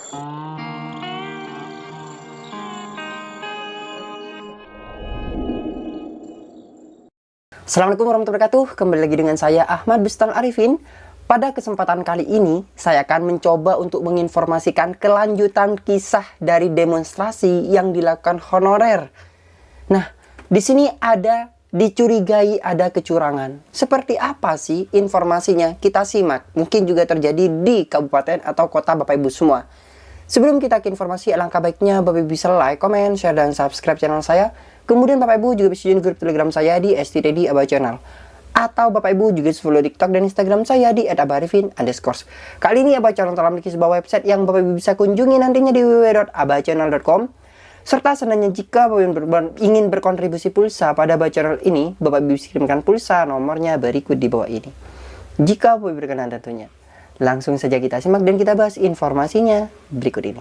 Assalamualaikum warahmatullahi wabarakatuh. Kembali lagi dengan saya Ahmad Bustan Arifin. Pada kesempatan kali ini saya akan mencoba untuk menginformasikan kelanjutan kisah dari demonstrasi yang dilakukan honorer. Nah, di sini ada dicurigai ada kecurangan. Seperti apa sih informasinya? Kita simak. Mungkin juga terjadi di kabupaten atau kota Bapak Ibu semua. Sebelum kita ke informasi, alangkah baiknya Bapak Ibu bisa like, comment, share, dan subscribe channel saya. Kemudian Bapak Ibu juga bisa join grup Telegram saya di STTD Aba Channel. Atau Bapak Ibu juga bisa follow TikTok dan Instagram saya di @abarifin_. Kali ini Aba Channel telah memiliki sebuah website yang Bapak Ibu bisa kunjungi nantinya di www.abachannel.com. Serta seandainya jika Bapak Ibu ingin berkontribusi pulsa pada Aba Channel ini, Bapak Ibu bisa kirimkan pulsa, nomornya berikut di bawah ini. Jika Bapak Ibu berkenan tentunya. Langsung saja kita simak dan kita bahas informasinya berikut ini.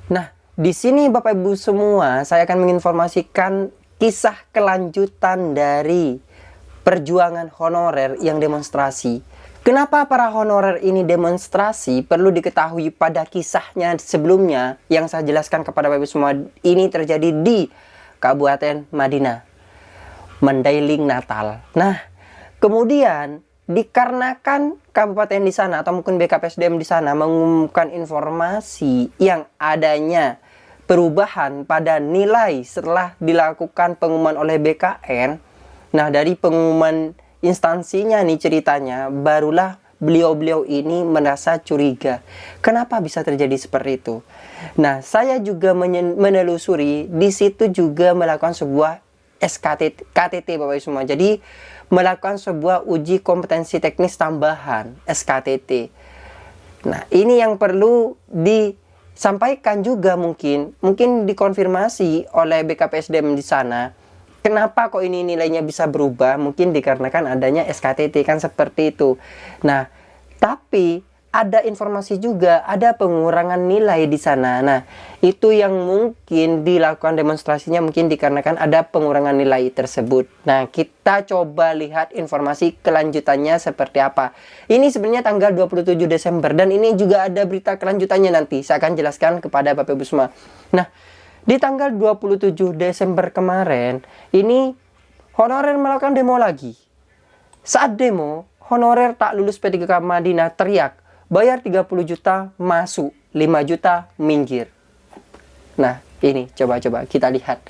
Nah, di sini Bapak Ibu semua, saya akan menginformasikan kisah kelanjutan dari perjuangan honorer yang demonstrasi. Kenapa para honorer ini demonstrasi? Perlu diketahui pada kisahnya sebelumnya yang saya jelaskan kepada Bapak Ibu semua. Ini terjadi di Kabupaten Madinah, Mandailing, Natal. Nah, kemudian dikarenakan kabupaten di sana atau mungkin BKPSDM di sana mengumumkan informasi yang adanya perubahan pada nilai setelah dilakukan pengumuman oleh BKN. Nah, dari pengumuman instansinya nih ceritanya, barulah beliau-beliau ini merasa curiga. Kenapa bisa terjadi seperti itu? Nah, saya juga menelusuri, di situ juga melakukan sebuah KTT Bapak Ibu semua. Jadi, melakukan sebuah uji kompetensi teknis tambahan SKTT. Nah, ini yang perlu disampaikan juga mungkin dikonfirmasi oleh BKPSDM di sana. Kenapa kok ini nilainya bisa berubah? Mungkin dikarenakan adanya SKTT kan seperti itu. Nah, tapi ada informasi juga ada pengurangan nilai di sana. Nah, itu yang mungkin dilakukan demonstrasinya mungkin dikarenakan ada pengurangan nilai tersebut. Nah, kita coba lihat informasi kelanjutannya seperti apa. Ini sebenarnya tanggal 27 Desember dan ini juga ada berita kelanjutannya nanti. Saya akan jelaskan kepada Bapak Ibu semua. Nah, di tanggal 27 Desember kemarin, ini honorer melakukan demo lagi. Saat demo, honorer tak lulus P3K Madinah teriak, bayar 30 juta masuk, 5 juta minggir. Nah, ini coba kita lihat.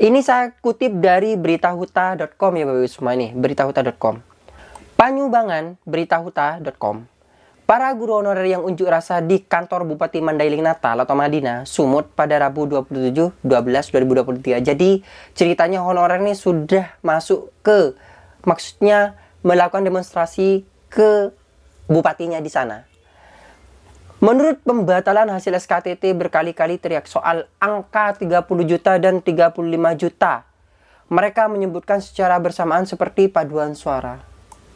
Ini saya kutip dari beritahuta.com ya Bapak Ibu semua ini, beritahuta.com. Panyubangan beritahuta.com. Para guru honorer yang unjuk rasa di kantor Bupati Mandailing Natal atau Madinah, Sumut pada Rabu 27/12/2023. Jadi ceritanya honorer ini sudah masuk ke, maksudnya melakukan demonstrasi ke bupatinya di sana. Menurut pembatalan hasil SKTT berkali-kali teriak soal angka 30 juta dan 35 juta. Mereka menyebutkan secara bersamaan seperti paduan suara.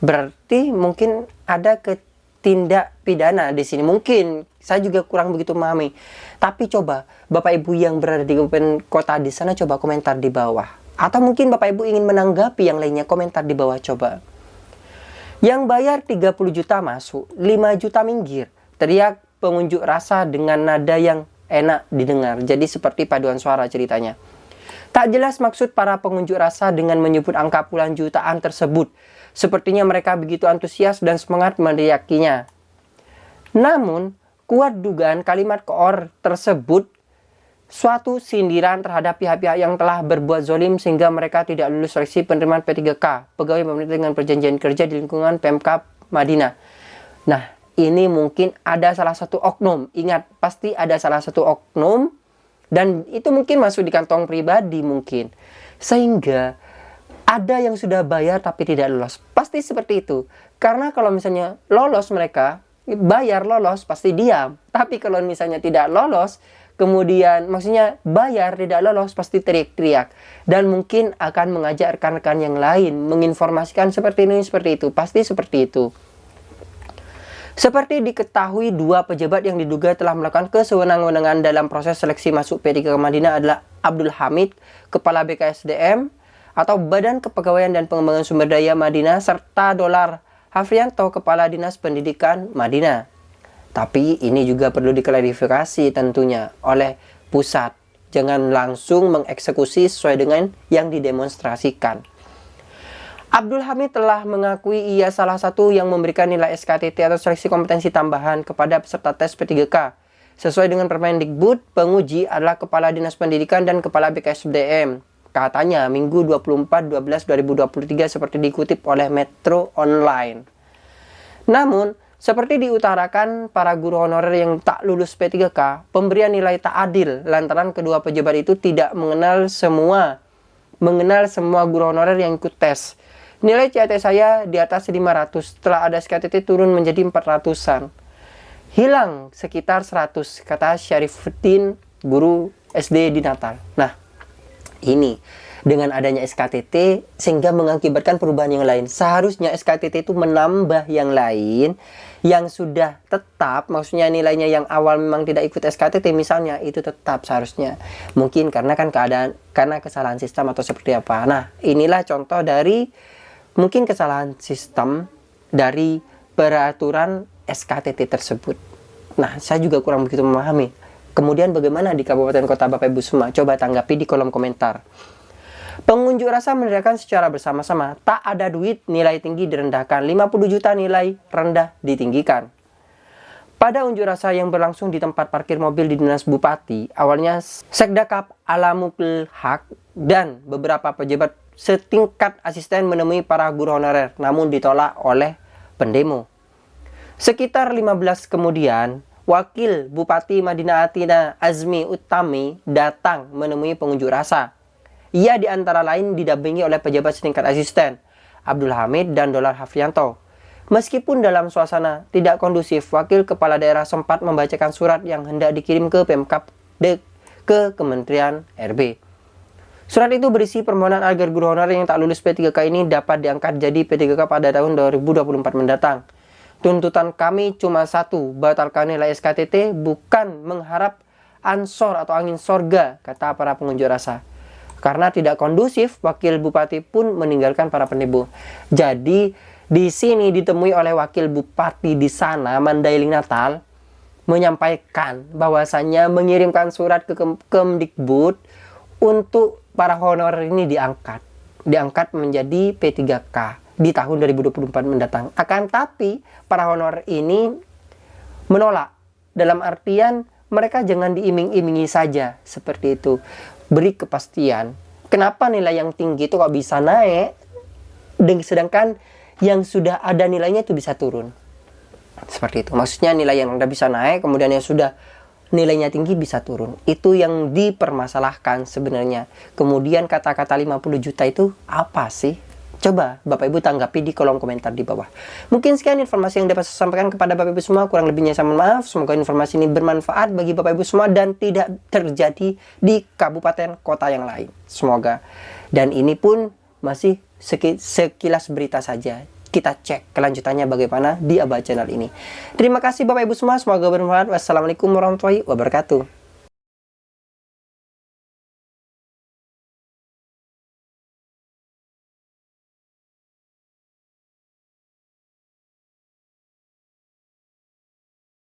Berarti mungkin ada tindak pidana di sini. Mungkin saya juga kurang begitu memahami. Tapi coba Bapak Ibu yang berada di kabupaten kota di sana coba komentar di bawah. Atau mungkin Bapak Ibu ingin menanggapi yang lainnya, komentar di bawah coba. Yang bayar 30 juta masuk, 5 juta minggir. Teriak pengunjuk rasa dengan nada yang enak didengar. Jadi seperti paduan suara ceritanya. Tak jelas maksud para pengunjuk rasa dengan menyebut angka puluhan jutaan tersebut. Sepertinya mereka begitu antusias dan semangat meneriakinya. Namun, kuat dugaan kalimat koor tersebut suatu sindiran terhadap pihak-pihak yang telah berbuat zolim sehingga mereka tidak lulus seleksi penerimaan P3K, pegawai pemerintah dengan perjanjian kerja di lingkungan Pemkab Madinah. Nah, ini mungkin ada salah satu oknum. Ingat, pasti ada salah satu oknum dan itu mungkin masuk di kantong pribadi mungkin. Sehingga ada yang sudah bayar tapi tidak lolos. Pasti seperti itu. Karena kalau misalnya lolos mereka, bayar lolos pasti diam. Tapi kalau misalnya tidak lolos, kemudian maksudnya bayar tidak lolos pasti teriak-teriak. Dan mungkin akan mengajak rekan-rekan yang lain menginformasikan seperti ini, seperti itu. Pasti seperti itu. Seperti diketahui, dua pejabat yang diduga telah melakukan kesewenang-wenangan dalam proses seleksi masuk P3K Madinah adalah Abdul Hamid, Kepala BKSDM, atau Badan Kepegawaian dan Pengembangan Sumber Daya Madinah, serta Dolar Hafrianto, Kepala Dinas Pendidikan Madinah. Tapi ini juga perlu diklarifikasi tentunya oleh pusat. Jangan langsung mengeksekusi sesuai dengan yang didemonstrasikan. Abdul Hamid telah mengakui ia salah satu yang memberikan nilai SKTT atau seleksi kompetensi tambahan kepada peserta tes P3K. Sesuai dengan Permendikbud, penguji adalah Kepala Dinas Pendidikan dan Kepala BKSDM. Katanya Minggu 24/12/2023 seperti dikutip oleh Metro Online. Namun, seperti diutarakan para guru honorer yang tak lulus P3K, pemberian nilai tak adil lantaran kedua pejabat itu tidak mengenal semua guru honorer yang ikut tes. Nilai CAT saya di atas 500, setelah ada SKTT turun menjadi 400-an. Hilang sekitar 100, kata Syarifuddin, guru SD di Natal. Nah, ini dengan adanya SKTT sehingga mengakibatkan perubahan yang lain. Seharusnya SKTT itu menambah yang lain yang sudah tetap, maksudnya nilainya yang awal memang tidak ikut SKTT misalnya, itu tetap seharusnya. Mungkin karena kesalahan sistem atau seperti apa. Nah, inilah contoh dari mungkin kesalahan sistem dari peraturan SKTT tersebut. Nah, saya juga kurang begitu memahami. Kemudian bagaimana di Kabupaten Kota Bapak Ibu semua? Coba tanggapi di kolom komentar. Pengunjuk rasa meneriakan secara bersama-sama, tak ada duit, nilai tinggi direndahkan, 50 juta nilai rendah ditinggikan. Pada unjuk rasa yang berlangsung di tempat parkir mobil di Dinas Bupati, awalnya Sekdakap Alamul Haq dan beberapa pejabat setingkat asisten menemui para guru honorer, namun ditolak oleh pendemo. Sekitar 15 kemudian, Wakil Bupati Madinah Atina Azmi Utami datang menemui pengunjuk rasa. Ia di antara lain didampingi oleh pejabat setingkat asisten, Abdul Hamid dan Dolar Hafrianto. Meskipun dalam suasana tidak kondusif, Wakil Kepala Daerah sempat membacakan surat yang hendak dikirim ke Pemkab ke Kementerian RB. Surat itu berisi permohonan agar guru honorer yang tak lulus P3K ini dapat diangkat jadi P3K pada tahun 2024 mendatang. Tuntutan kami cuma satu, batalkan nilai SKTT, bukan mengharap ansor atau angin sorga, kata para pengunjuk rasa. Karena tidak kondusif, Wakil Bupati pun meninggalkan para pendemo. Jadi, di sini ditemui oleh Wakil Bupati di sana, Mandailing Natal, menyampaikan bahwasannya mengirimkan surat ke Kemdikbud untuk para honorer ini diangkat menjadi P3K di tahun 2024 mendatang. Akan tapi para honorer ini menolak, dalam artian mereka jangan diiming-imingi saja seperti itu. Beri kepastian. Kenapa nilai yang tinggi itu kok bisa naik, sedangkan yang sudah ada nilainya itu bisa turun? Seperti itu. Maksudnya nilai yang rendah bisa naik, kemudian yang sudah nilainya tinggi bisa turun. Itu yang dipermasalahkan sebenarnya. Kemudian kata-kata 50 juta itu apa sih? Coba Bapak Ibu tanggapi di kolom komentar di bawah. Mungkin sekian informasi yang dapat saya sampaikan kepada Bapak Ibu semua. Kurang lebihnya saya mohon maaf. Semoga informasi ini bermanfaat bagi Bapak Ibu semua dan tidak terjadi di kabupaten kota yang lain. Semoga. Dan ini pun masih sekilas berita saja. Kita cek kelanjutannya bagaimana di Aba Channel ini. Terima kasih Bapak Ibu semua. Semoga bermanfaat. Wassalamualaikum warahmatullahi wabarakatuh.